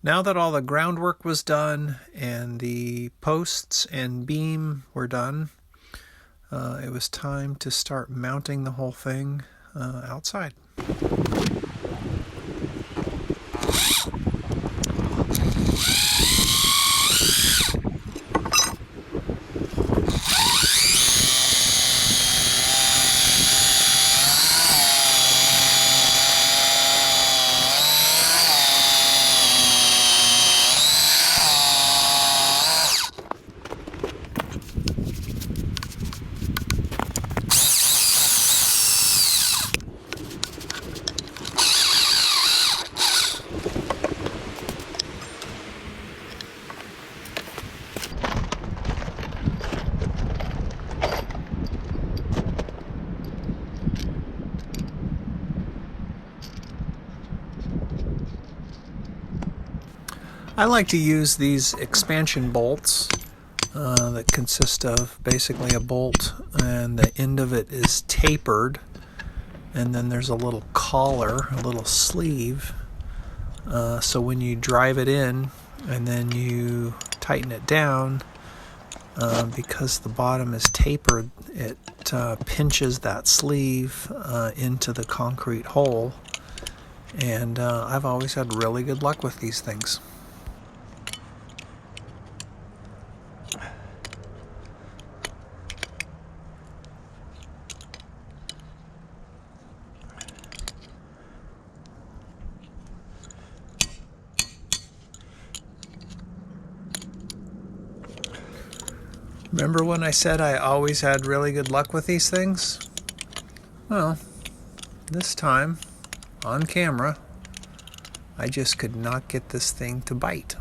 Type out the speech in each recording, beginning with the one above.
Now that all the groundwork was done and the posts and beam were done, it was time to start mounting the whole thing outside. I like to use these expansion bolts that consist of basically a bolt and the end of it is tapered, and then there's a little collar, a little sleeve, so when you drive it in and then you tighten it down, because the bottom is tapered, it pinches that sleeve into the concrete hole, and I've always had really good luck with these things. Remember when I said I always had really good luck with these things? Well, this time, on camera, I just could not get this thing to bite.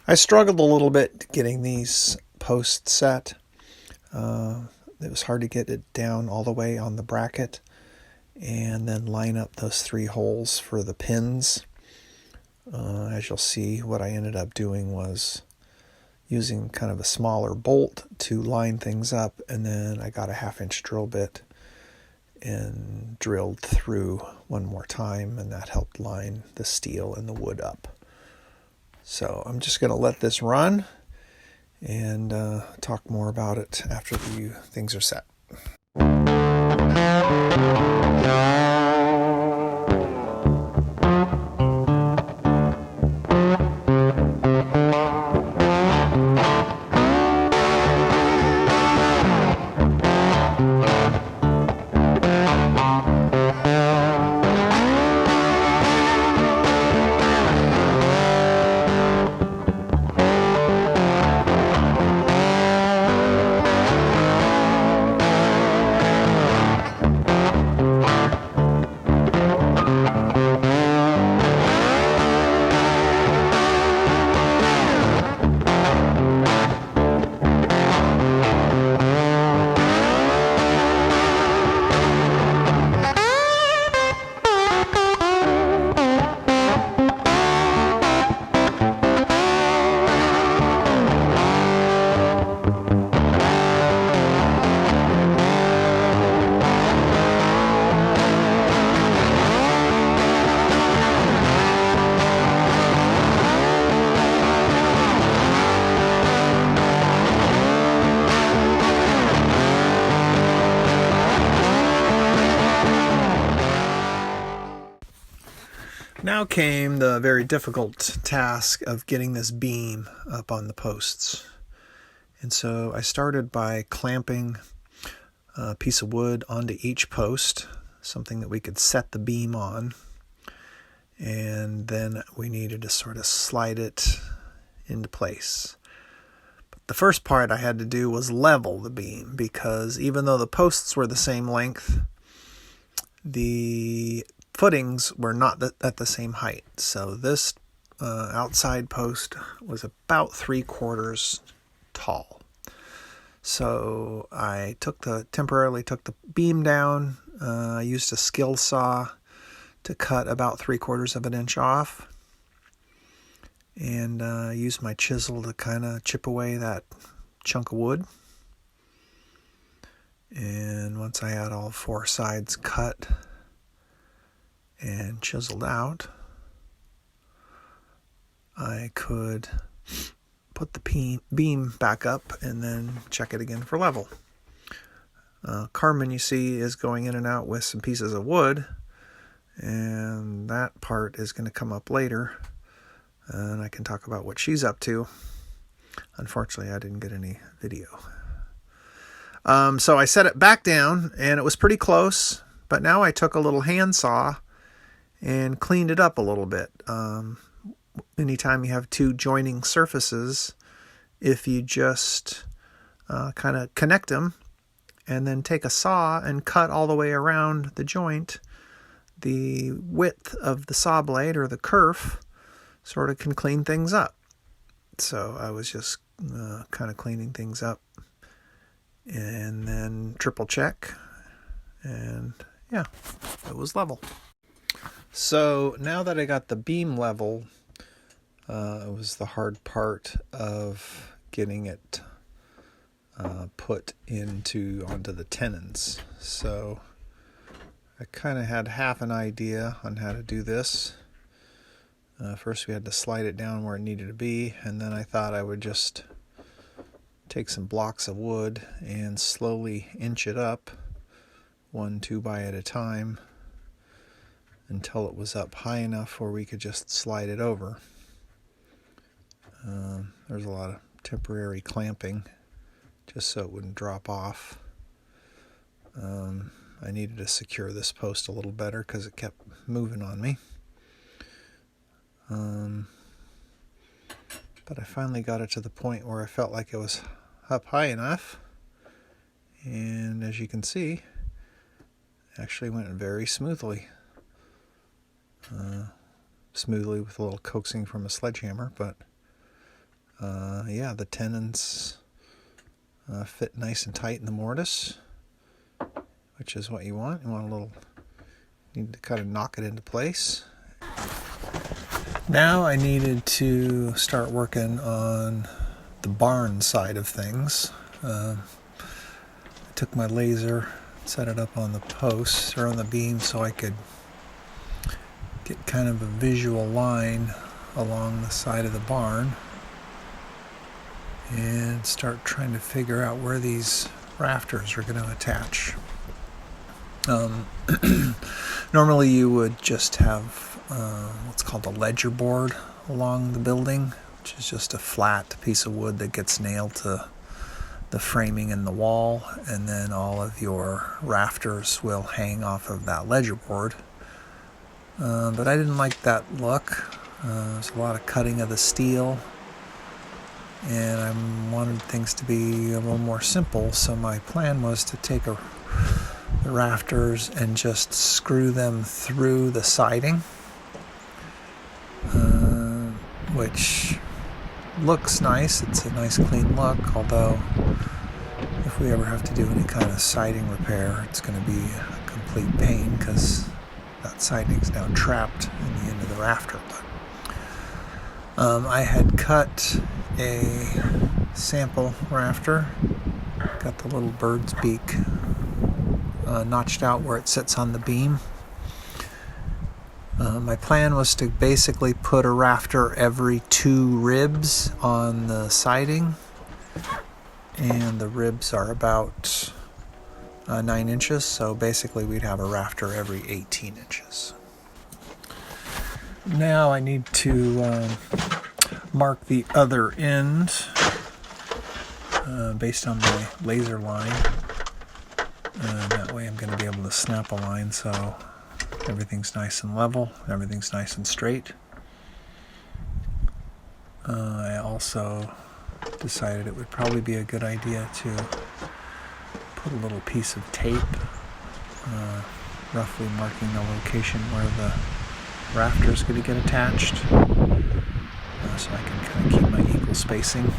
I struggled a little bit getting these posts set. It was hard to get it down all the way on the bracket and then line up those 3 holes for the pins. As you'll see, what I ended up doing was using kind of a smaller bolt to line things up, and then I got a 1/2-inch drill bit and drilled through one more time, and that helped line the steel and the wood up. So I'm just going to let this run and talk more about it after the things are set. Now came the very difficult task of getting this beam up on the posts. And so I started by clamping a piece of wood onto each post, something that we could set the beam on. And then we needed to sort of slide it into place. But the first part I had to do was level the beam, because even though the posts were the same length, the footings were not at the same height. So this outside post was about 3/4 tall. So I temporarily took the beam down. I used a skill saw to cut about 3/4 of an inch off, and used my chisel to kind of chip away that chunk of wood. And once I had all 4 sides cut and chiseled out, I could put the beam back up and then check it again for level. Carmen, you see, is going in and out with some pieces of wood, and that part is going to come up later, and I can talk about what she's up to. Unfortunately, I didn't get any video. So I set it back down, and it was pretty close, but now I took a little handsaw and cleaned it up a little bit. Anytime you have 2 joining surfaces, if you just kind of connect them and then take a saw and cut all the way around the joint, the width of the saw blade, or the kerf, sort of can clean things up. So I was just kind of cleaning things up and then triple check, and yeah, it was level. So now that I got the beam level, it was the hard part of getting it put onto the tenons. So I kind of had half an idea on how to do this. First we had to slide it down where it needed to be, and then I thought I would just take some blocks of wood and slowly inch it up, 1 2-by at a time, until it was up high enough where we could just slide it over. There's a lot of temporary clamping just so it wouldn't drop off. I needed to secure this post a little better because it kept moving on me. But I finally got it to the point where I felt like it was up high enough, and as you can see, it actually went very smoothly. Smoothly with a little coaxing from a sledgehammer, but yeah, the tenons fit nice and tight in the mortise, which is what you want. Need to kind of knock it into place. Now I needed to start working on the barn side of things. I took my laser, set it up on the posts or on the beam so I could get kind of a visual line along the side of the barn and start trying to figure out where these rafters are going to attach. Normally you would just have what's called a ledger board along the building, which is just a flat piece of wood that gets nailed to the framing in the wall, and then all of your rafters will hang off of that ledger board. But I didn't like that look. There's a lot of cutting of the steel, and I wanted things to be a little more simple, so my plan was to take the rafters and just screw them through the siding, which looks nice. It's a nice clean look, although if we ever have to do any kind of siding repair, it's going to be a complete pain because that siding's now trapped in the end of the rafter. But I had cut a sample rafter, got the little bird's beak notched out where it sits on the beam. My plan was to basically put a rafter every 2 ribs on the siding, and the ribs are about 9 inches, so basically we'd have a rafter every 18 inches. Now I need to mark the other end based on my laser line. That way I'm going to be able to snap a line so everything's nice and level, everything's nice and straight. I also decided it would probably be a good idea to put a little piece of tape roughly marking the location where the rafter is going to get attached, so I can kind of keep my equal spacing.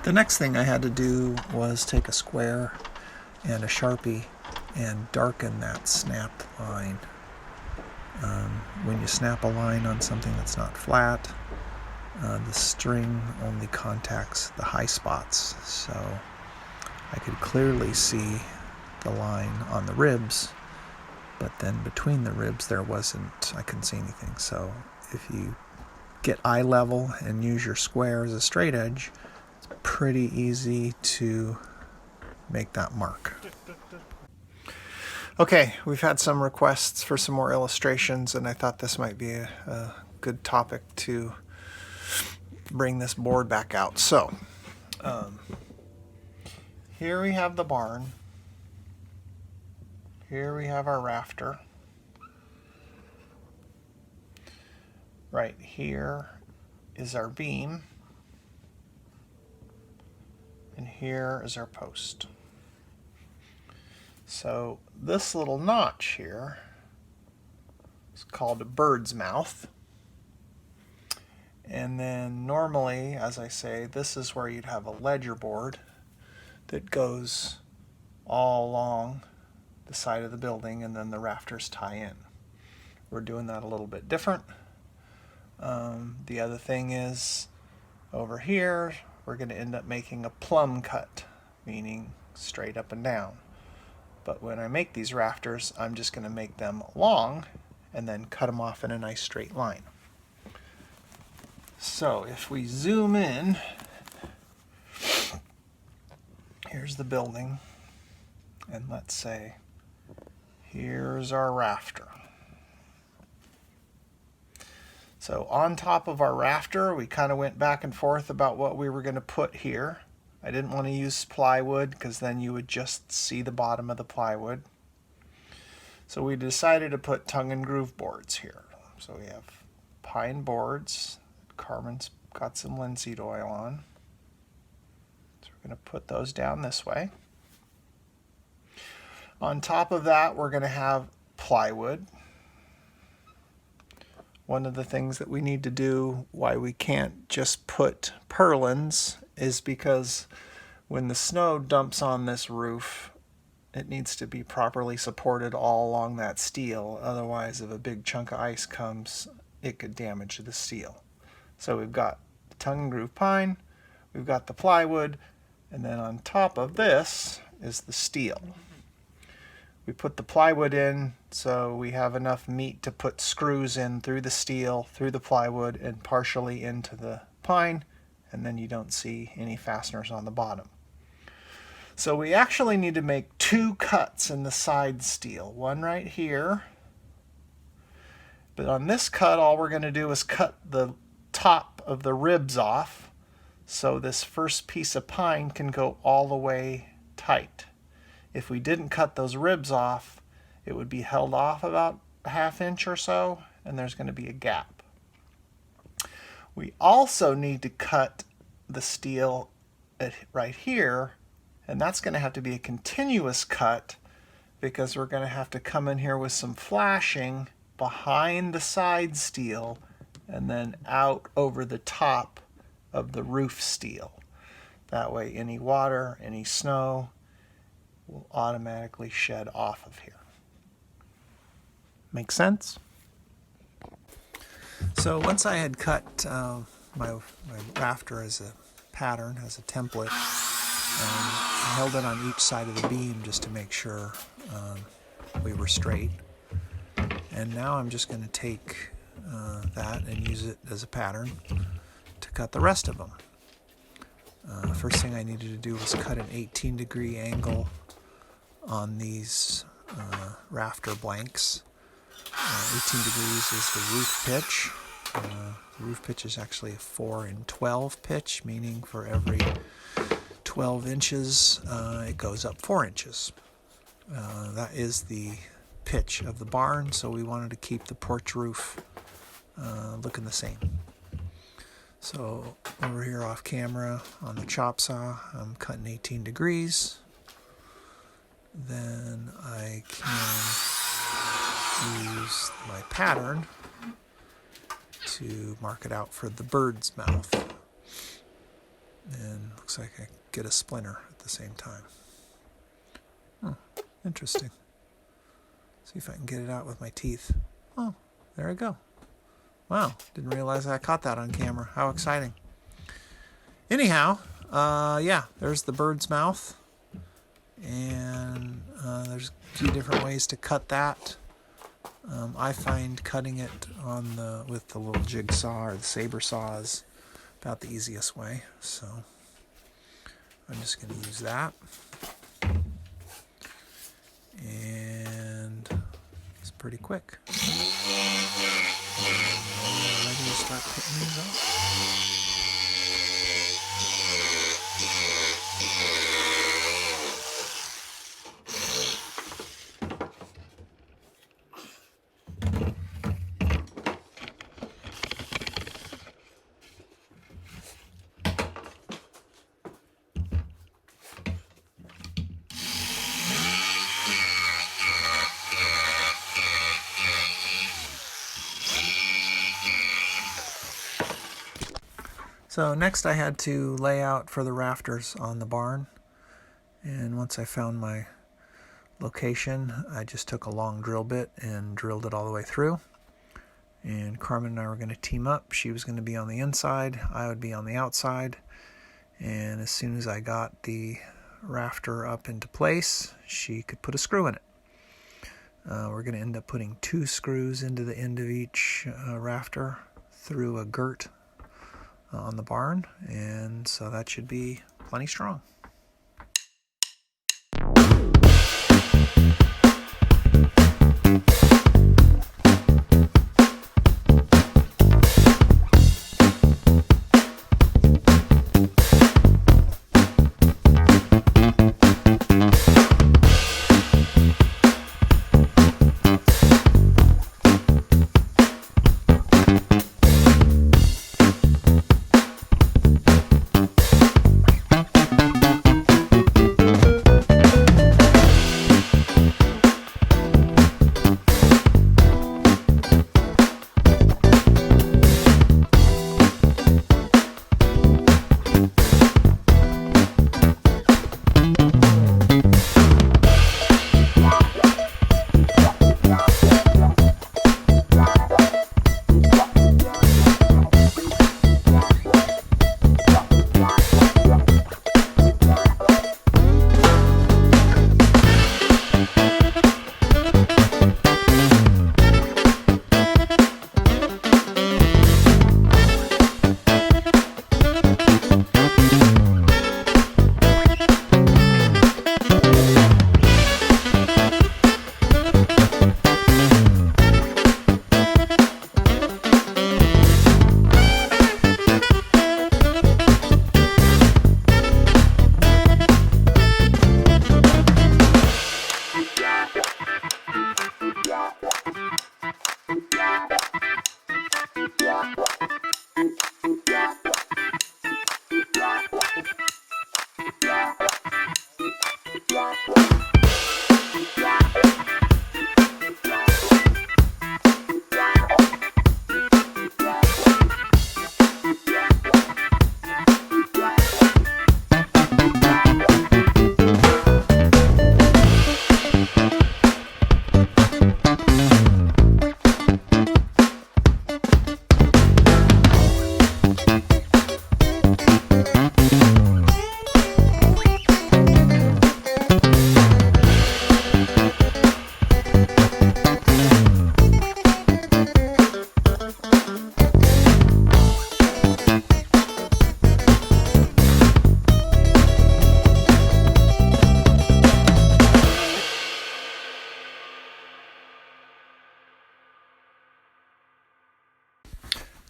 The next thing I had to do was take a square and a Sharpie and darken that snapped line. When you snap a line on something that's not flat, the string only contacts the high spots, so I could clearly see the line on the ribs, but then between the ribs I couldn't see anything. So if you get eye level and use your square as a straight edge, pretty easy to make that mark. Okay, we've had some requests for some more illustrations, and I thought this might be a good topic to bring this board back out. So, here we have the barn. Here we have our rafter. Right here is our beam. And here is our post. So this little notch here is called a bird's mouth. And then normally, as I say, this is where you'd have a ledger board that goes all along the side of the building, and then the rafters tie in. We're doing that a little bit different. The other thing is, over here, we're going to end up making a plumb cut, meaning straight up and down. But when I make these rafters, I'm just going to make them long and then cut them off in a nice straight line. So if we zoom in, here's the building, And let's say, here's our rafter. So on top of our rafter, we kind of went back and forth about what we were going to put here. I didn't want to use plywood because then you would just see the bottom of the plywood. So we decided to put tongue and groove boards here. So we have pine boards. Carmen's got some linseed oil on. So we're going to put those down this way. On top of that, we're going to have plywood. One of the things that we need to do, why we can't just put purlins, is because when the snow dumps on this roof, it needs to be properly supported all along that steel. Otherwise, if a big chunk of ice comes, it could damage the steel. So we've got the tongue and groove pine, we've got the plywood, and then on top of this is the steel. We put the plywood in so we have enough meat to put screws in through the steel, through the plywood, and partially into the pine, and then you don't see any fasteners on the bottom. So we actually need to make two cuts in the side steel, one right here. But on this cut, all we're going to do is cut the top of the ribs off so this first piece of pine can go all the way tight. If we didn't cut those ribs off, it would be held off about a ½ inch or so, and there's going to be a gap. We also need to cut the steel right here, and that's going to have to be a continuous cut because we're going to have to come in here with some flashing behind the side steel and then out over the top of the roof steel. That way any water, any snow will automatically shed off of here. Make sense? So once I had cut my rafter as a pattern, as a template, I held it on each side of the beam just to make sure we were straight. And now I'm just going to take that and use it as a pattern to cut the rest of them. First thing I needed to do was cut an 18-degree angle on these rafter blanks. 18 degrees is the roof pitch. The roof pitch is actually a 4 in 12 pitch, meaning for every 12 inches it goes up 4 inches. That is the pitch of the barn, so we wanted to keep the porch roof looking the same. So over here off camera on the chop saw, I'm cutting 18 degrees. Then I can use my pattern to mark it out for the bird's mouth. And looks like I get a splinter at the same time. Interesting. See if I can get it out with my teeth. Oh, there I go. Wow, didn't realize I caught that on camera. How exciting. Anyhow, yeah, there's the bird's mouth. And there's a few different ways to cut that. I find cutting it on with the little jigsaw or the saber saw is about the easiest way. So I'm just going to use that. And it's pretty quick. Ready to start putting these up? So next I had to lay out for the rafters on the barn, and once I found my location, I just took a long drill bit and drilled it all the way through. And Carmen and I were going to team up. She was going to be on the inside, I would be on the outside, and as soon as I got the rafter up into place, she could put a screw in it. We're going to end up putting 2 screws into the end of each rafter through a girt on the barn, and so that should be plenty strong.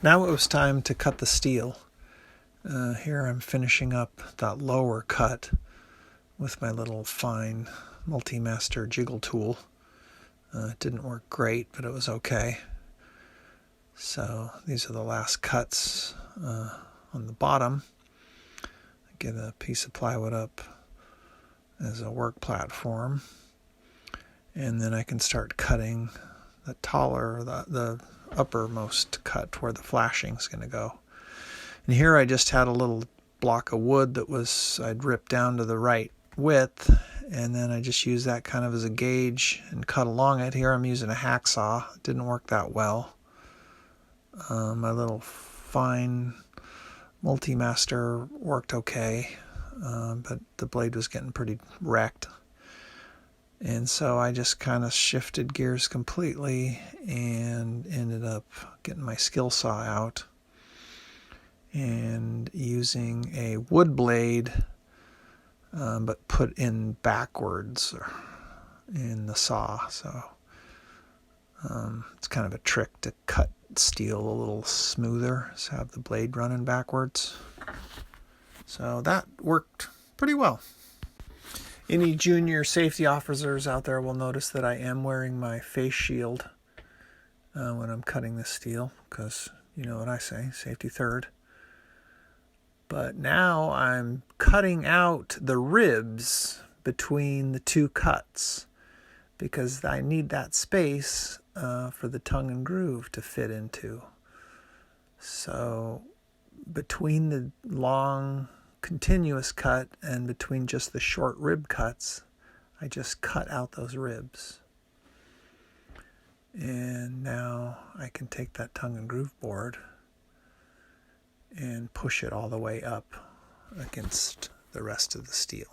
Now it was time to cut the steel. Here I'm finishing up that lower cut with my little fine multi-master jiggle tool. It didn't work great, but it was okay. So these are the last cuts on the bottom. Get a piece of plywood up as a work platform, and then I can start cutting the taller, the uppermost cut where the flashing is going to go. And here I just had a little block of wood that I'd ripped down to the right width, and then I just used that kind of as a gauge and cut along it. Here I'm using a hacksaw. It didn't work that well. My little fine multi-master worked okay, but the blade was getting pretty wrecked. And so I just kind of shifted gears completely and ended up getting my skill saw out and using a wood blade, but put in backwards in the saw. So it's kind of a trick to cut steel a little smoother, so have the blade running backwards. So that worked pretty well. Any junior safety officers out there will notice that I am wearing my face shield when I'm cutting this steel, because you know what I say, safety third. But now I'm cutting out the ribs between the two cuts because I need that space for the tongue and groove to fit into. So between the long continuous cut and between just the short rib cuts, I just cut out those ribs. And now I can take that tongue and groove board and push it all the way up against the rest of the steel.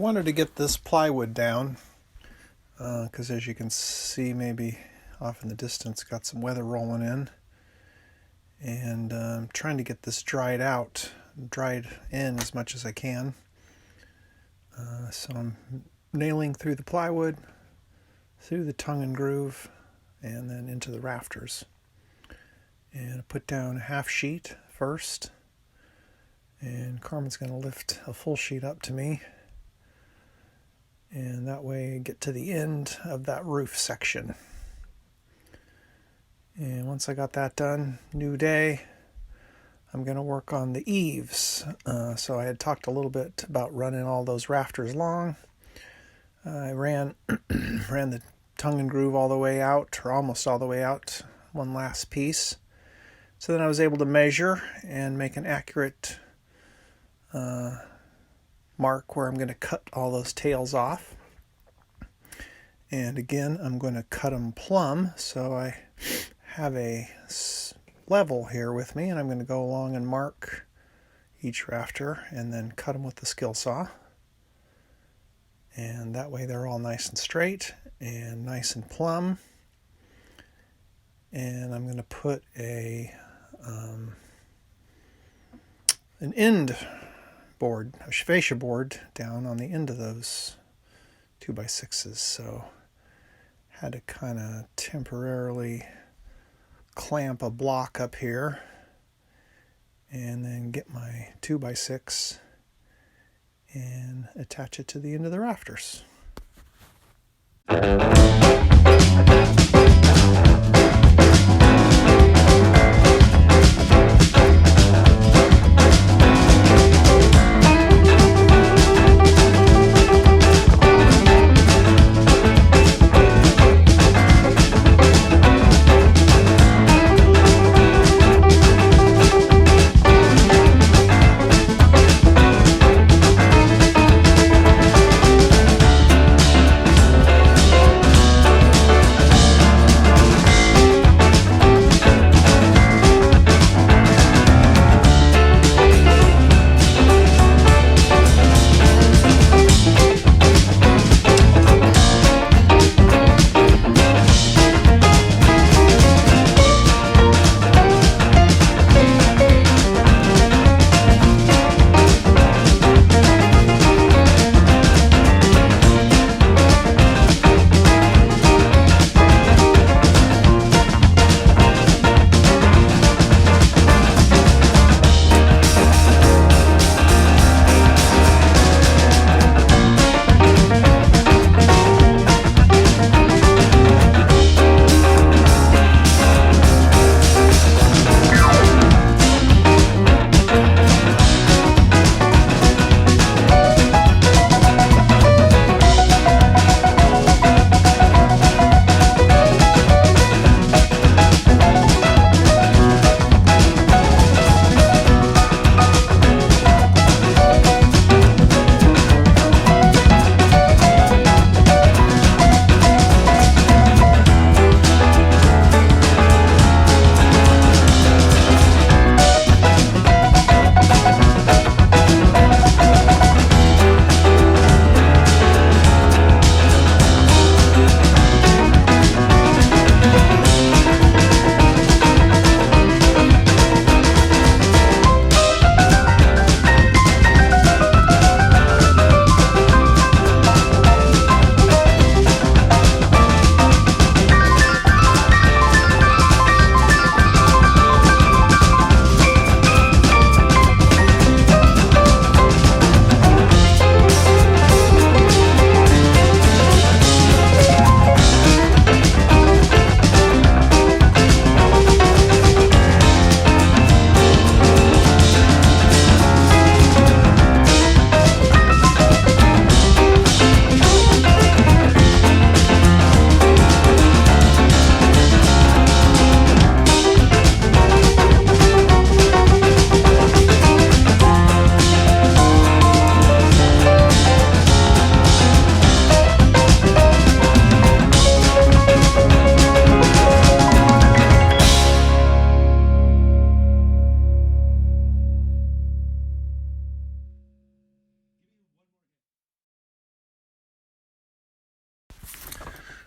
wanted to get this plywood down because as you can see, maybe off in the distance, got some weather rolling in, and I'm trying to get this dried in as much as I can. So I'm nailing through the plywood, through the tongue and groove, and then into the rafters. And I put down a half sheet first, and Carmen's going to lift a full sheet up to me, and that way I get to the end of that roof section. And once I got that done, new day, I'm going to work on the eaves. So I had talked a little bit about running all those rafters long. I ran the tongue and groove all the way out, or almost all the way out, one last piece. So then I was able to measure and make an accurate mark where I'm going to cut all those tails off. And again, I'm going to cut them plumb, so I have a level here with me, and I'm going to go along and mark each rafter and then cut them with the skill saw. And that way they're all nice and straight and nice and plumb. And I'm going to put an end board, a fascia board, down on the end of those 2x6s. So had to kind of temporarily clamp a block up here and then get my 2x6 and attach it to the end of the rafters.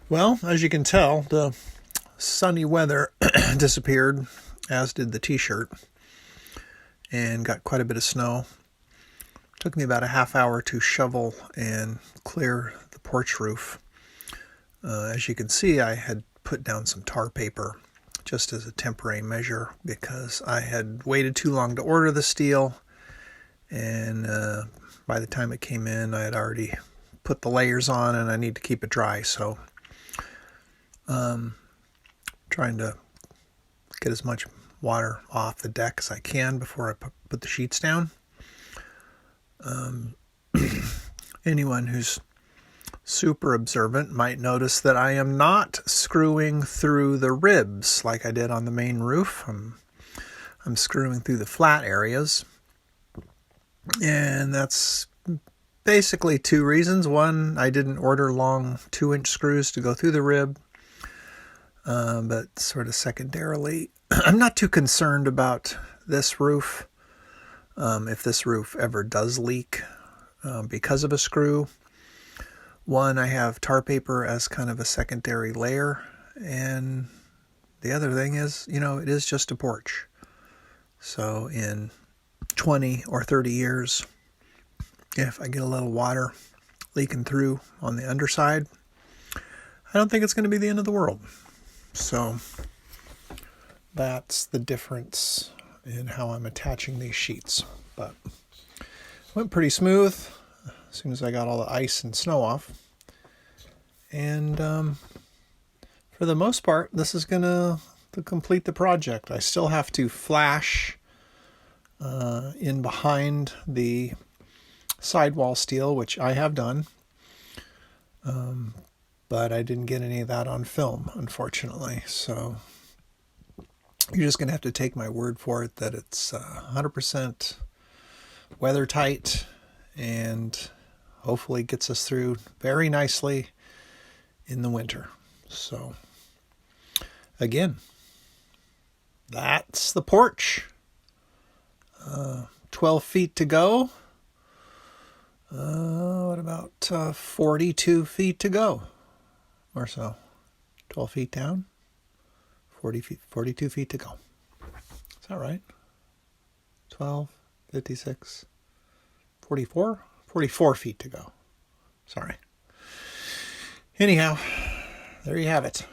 Well, as you can tell, the sunny weather disappeared, as did the t-shirt, and got quite a bit of snow. Took me about a half hour to shovel and clear the porch roof. As you can see, I had put down some tar paper just as a temporary measure because I had waited too long to order the steel, and by the time it came in, I had already put the layers on and I need to keep it dry. So trying to get as much water off the deck as I can before I put the sheets down. Anyone who's super observant might notice that I am not screwing through the ribs like I did on the main roof. I'm screwing through the flat areas, and that's basically two reasons. One, I didn't order long 2-inch screws to go through the rib, but sort of secondarily, I'm not too concerned about this roof. If this roof ever does leak because of a screw, one, I have tar paper as kind of a secondary layer, and the other thing is, it is just a porch. So in 20 or 30 years, if I get a little water leaking through on the underside, I don't think it's going to be the end of the world. So that's the difference in how I'm attaching these sheets. But it went pretty smooth as soon as I got all the ice and snow off. And for the most part, this is going to complete the project. I still have to flash in behind the sidewall steel, which I have done. But I didn't get any of that on film, unfortunately. So you're just going to have to take my word for it that it's 100% weather tight and hopefully gets us through very nicely in the winter. So again, that's the porch. 12 feet to go. What about 42 feet to go or so? 12 feet down, 42 feet to go. Is that right? 12, 56, 44? 44 feet to go. Sorry. Anyhow, there you have it.